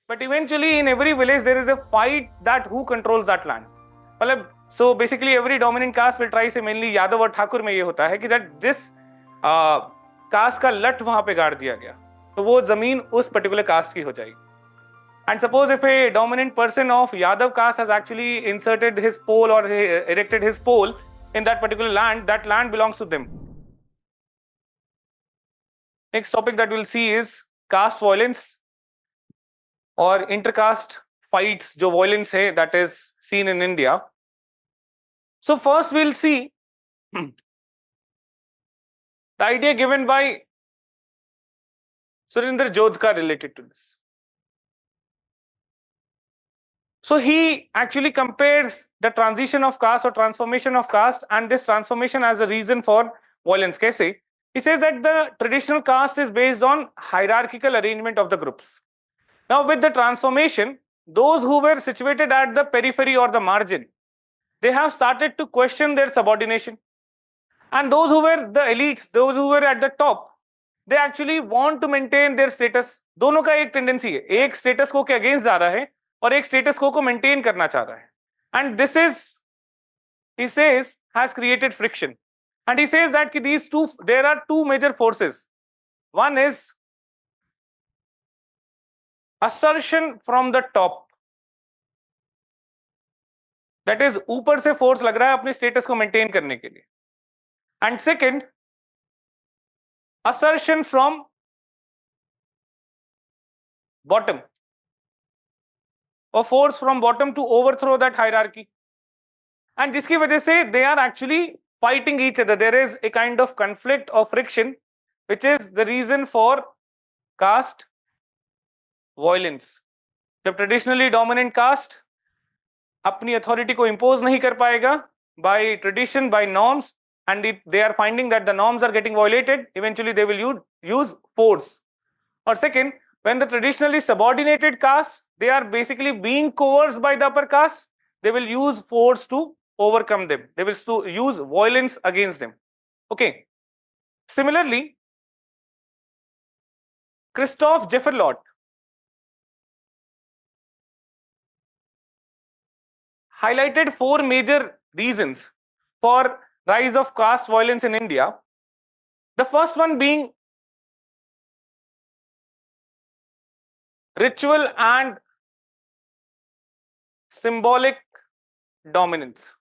But eventually in every village there is a fight that who controls that land. मतलब so basically every dominant caste will try से mainly Yadav और ठाकुर में ये होता है कि that जिस कास्ट का लठ वहां पे गाड़ दिया गया तो वो जमीन उस पर्टिकुलर कास्ट की हो जाएगी. And suppose if a dominant person of Yadav caste has actually inserted his pole or erected his pole in that particular land, that land belongs to them. Next topic that we'll see is caste violence or intercaste fights, जो violence है that is seen in India. So first we'll see the idea given by Surinder Jodhkar related to this. So he actually compares the transition of caste or transformation of caste and this transformation as a reason for violence. कैसे? He says that the traditional caste is based on hierarchical arrangement of the groups. Now with the transformation, those who were situated at the periphery or the margin, they have started to question their subordination. And those who were the elites, those who were at the top, they actually want to maintain their status. दोनों का एक tendency है, एक status को के against जा रहा है और एक स्टेटस को मेंटेन करना चाह रहा है. And this is, he says, has created friction. And he says that there are two major forces. One is assertion from the top. That is, ऊपर से फोर्स लग रहा है अपने स्टेटस को मेंटेन करने के लिए. And second, assertion from bottom, or force from bottom to overthrow that hierarchy. And जिसकी वजह से they are actually fighting each other. There is a kind of conflict or friction, which is the reason for caste violence. The traditionally dominant caste अपनी authority को impose नहीं कर पाएगा by tradition, by norms, and they are finding that the norms are getting violated. Eventually they will use force. Or second, when the traditionally subordinated caste, they are basically being coerced by the upper caste, they will use force to overcome them. They will use violence against them. Okay. Similarly, Christoph Jefferlot highlighted four major reasons for rise of caste violence in India. The first one being ritual and symbolic dominance.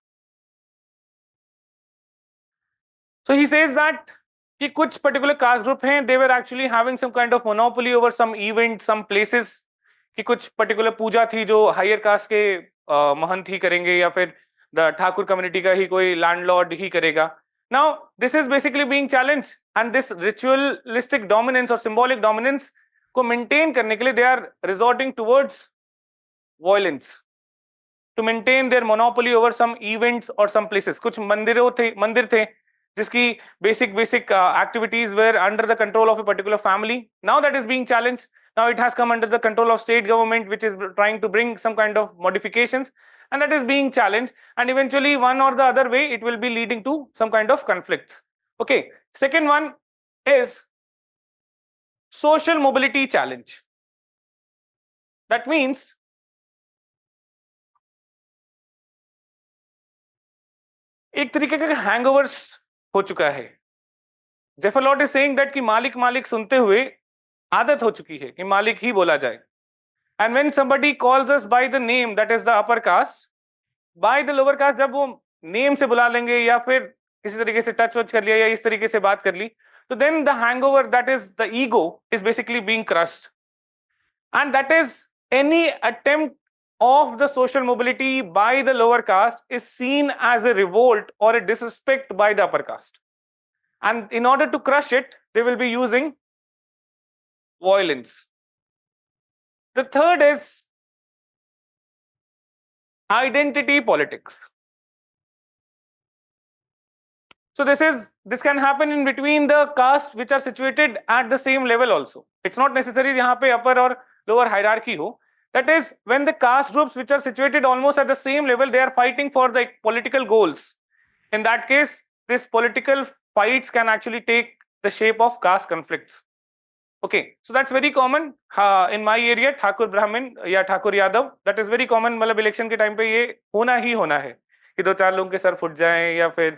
So he says that कि कुछ particular caste group हैं, they were actually having some kind of monopoly over some event, some places. कि कुछ particular पूजा थी जो higher caste के महंत ही करेंगे या फिर the ठाकुर community का ही कोई landlord ही करेगा. Now this is basically being challenged, and this ritualistic dominance or symbolic dominance को maintain करने के लिए they are resorting towards violence to maintain their monopoly over some events or some places. कुछ मंदिर थे जिसकी basic activities were under the control of a particular family. Now that is being challenged. Now it has come under the control of state government, which is trying to bring some kind of modifications, and that is being challenged. And eventually, one or the other way, it will be leading to some kind of conflicts. Okay. Second one is social mobility challenge. That means एक तरीके का हैंगओवर्स हो चुका है. Jaffrelot is saying that कि मालिक मालिक सुनते हुए आदत हो चुकी है कि मालिक ही बोला जाए. And when somebody calls us by the name, that is the upper caste, by the lower cast जब वो नेम से बुला लेंगे या फिर किसी तरीके से टच वच कर लिया या इस तरीके से बात कर ली, तो then the hangover, that is the ego, is basically being crushed. And that is any attempt of the social mobility by the lower caste is seen as a revolt or a disrespect by the upper caste. And in order to crush it, they will be using violence. The third is identity politics. So this can happen in between the castes which are situated at the same level also. It's not necessary यहाँ पे upper or lower hierarchy हो. That is, when the caste groups which are situated almost at the same level, they are fighting for the political goals. In that case, this political fights can actually take the shape of caste conflicts. Okay, so that's very common in my area, Thakur ब्राह्मण या Thakur Yadav, that is very common. मतलब election के time पे ये होना ही होना है कि दो चार लोगों के सर फुट जाएं या फिर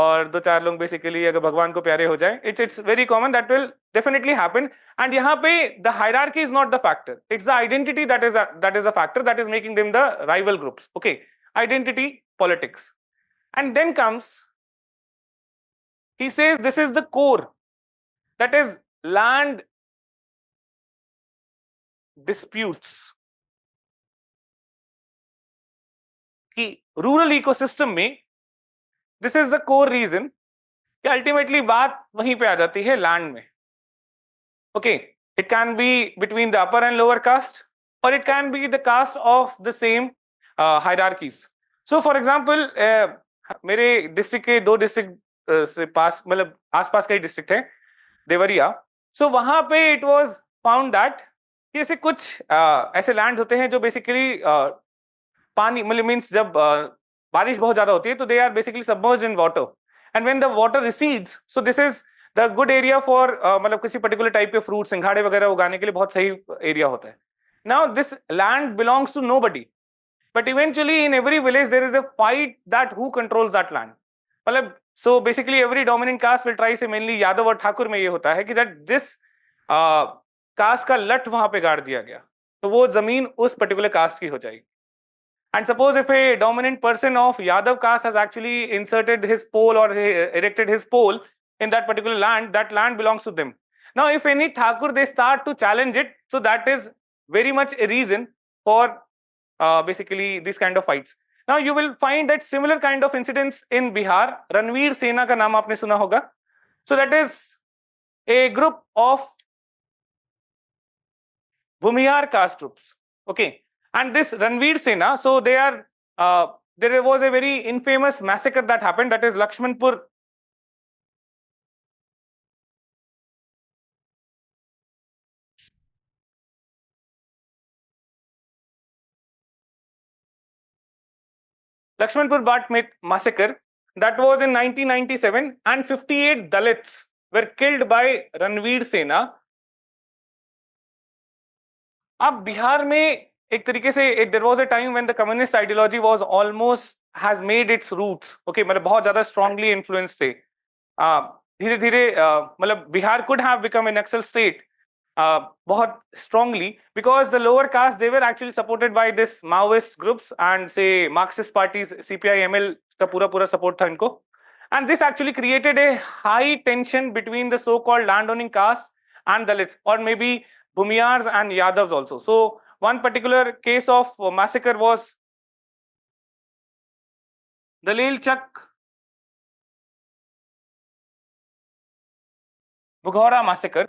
और दो चार लोग बेसिकली अगर भगवान को प्यारे हो जाएं. It's very common, that will definitely happen. And यहाँ पे the hierarchy is not the factor, it's the identity that is a factor that is making them the rival groups. Okay, identity politics. And then comes, he says this is the core, that is land disputes. कि rural ecosystem में this is the core reason कि ultimately बात वहीं पे आ जाती है land में. Okay, it can be between the upper and lower caste और it can be the caste of the same hierarchies. So for example मेरे डिस्ट्रिक्ट के दो डिस्ट्रिक्ट से पास, मतलब आसपास का ही डिस्ट्रिक्ट है, देवरिया. सो वहां पे इट वाज फाउंड दैट कि ऐसे कुछ ऐसे लैंड होते हैं जो बेसिकली पानी, मतलब मींस जब बारिश बहुत ज्यादा होती है तो they are basically submerged in water, and when the water recedes, so this is the good area for मतलब किसी पर्टिकुलर टाइप के फ्रूट, सिंघाड़े वगैरह उगाने के लिए बहुत सही एरिया होता है. Now this land belongs to nobody, but eventually in every village there is a fight that who controls that land. मतलब so basically every dominant caste will try, say mainly Yadav और ठाकुर में ये होता है कि दैट जिस कास्ट का लट वहां पे गाड़ दिया गया तो वो जमीन उस पर्टिकुलर कास्ट की हो जाएगी. And suppose if a dominant person of Yadav caste has actually inserted his pole or erected his pole in that particular land, that land belongs to them. Now, if any Thakur they start to challenge it, so that is very much a reason for basically this kind of fights. Now, you will find that similar kind of incidents in Bihar. Ranveer Sena का नाम आपने सुना होगा. So that is a group of Bhumihar caste groups. Okay. And this Ranveer Sena, so they are there was a very infamous massacre that happened, that is Lakshmanpur. Lakshmanpur Bhat massacre, that was in 1997, and 58 Dalits were killed by Ranveer Sena. अब बिहार में एक तरीके से there was a time when the communist ideology was almost has made its roots. Okay, मतलब बहुत ज्यादा strongly influence थे. धीरे धीरे मतलब Bihar could have become an Naxal state बहुत strongly because the lower caste they were actually supported by this Maoist groups and say Marxist parties, CPI ML का पूरा पूरा सपोर्ट था इनको. And this actually created a high tension between the so-called landowning caste and Dalits, or maybe Bhumiyars and Yadavs also. So one particular case of massacre was the Lel Chak Bughara massacre.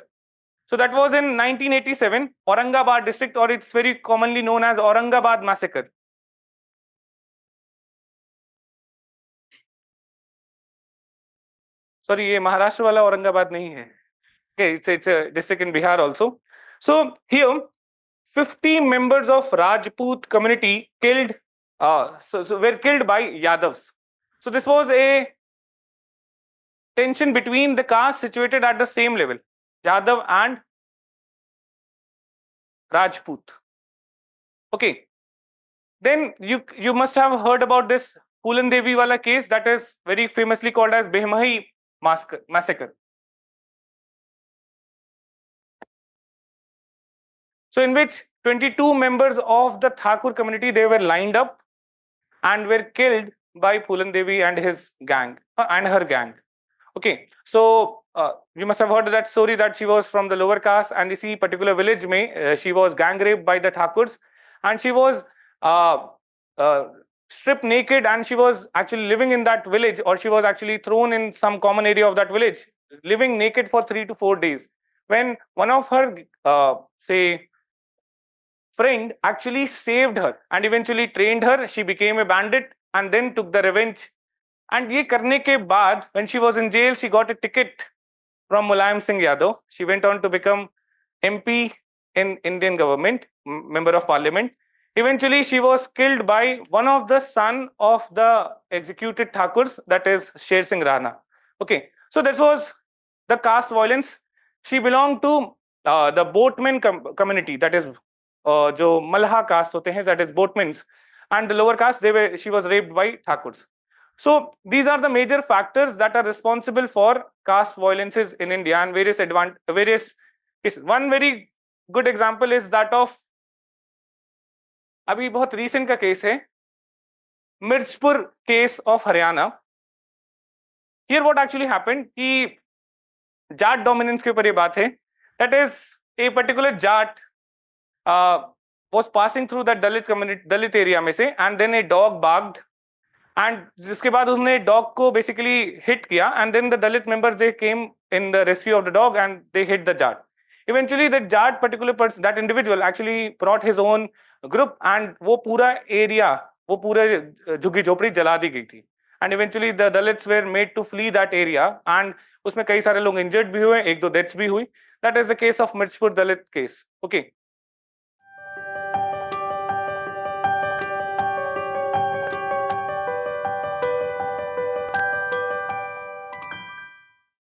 So that was in 1987, Aurangabad district, or it's very commonly known as Aurangabad massacre. Sorry, ये महाराष्ट्र वाला औरंगाबाद नहीं है. Okay, it's a district in Bihar also. So here 50 members of Rajput community killed, so were killed by Yadavs. So this was a tension between the castes situated at the same level, Yadav and Rajput. Okay. Then you must have heard about this Phulan Devi wala case that is very famously called as Behmahi massacre. So in which 22 members of the Thakur community, they were lined up and were killed by Phulan Devi and his gang and her gang. Okay, so you must have heard that story that she was from the lower caste, and इसी particular village में she was gang raped by the Thakurs, and she was stripped naked, and she was actually living in that village, or she was actually thrown in some common area of that village, living naked for 3 to 4 days. When one of her say friend actually saved her and eventually trained her, she became a bandit and then took the revenge. And ये करने के बाद, when she was in jail, she got a ticket from Mulayam Singh Yadav. She went on to become MP in Indian government, member of parliament. Eventually, she was killed by one of the son of the executed Thakurs, that is Sher Singh Rana. Okay, so this was the caste violence. She belonged to the boatman community, that is जो मल्हा caste होते हैं, that is boatmen's, and the lower caste, she was raped by Thakurs. So these are the major factors that are responsible for caste violences in India and various cases. One very good example is that of अभी बहुत recent का case है, Mirchpur case of Haryana. Here what actually happened कि Jat dominance के ऊपर ये बात है, that is a particular Jat was passing through that Dalit area में से, and then a dog barked, and जिसके बाद उसने डॉग को बेसिकली हिट किया, and then the Dalit members they came in the rescue of the dog and they hit the Jat. Eventually that Jat particular person, that individual actually brought his own group, and वो पूरा area, वो पूरे झुग्गी झोपड़ी जला दी गई थी, and eventually the Dalits were made to flee that area, and उसमें कई सारे लोग इंजर्ड भी हुए, एक दो डेथ्स भी हुई. That is the case of Mirchpur Dalit case. Okay.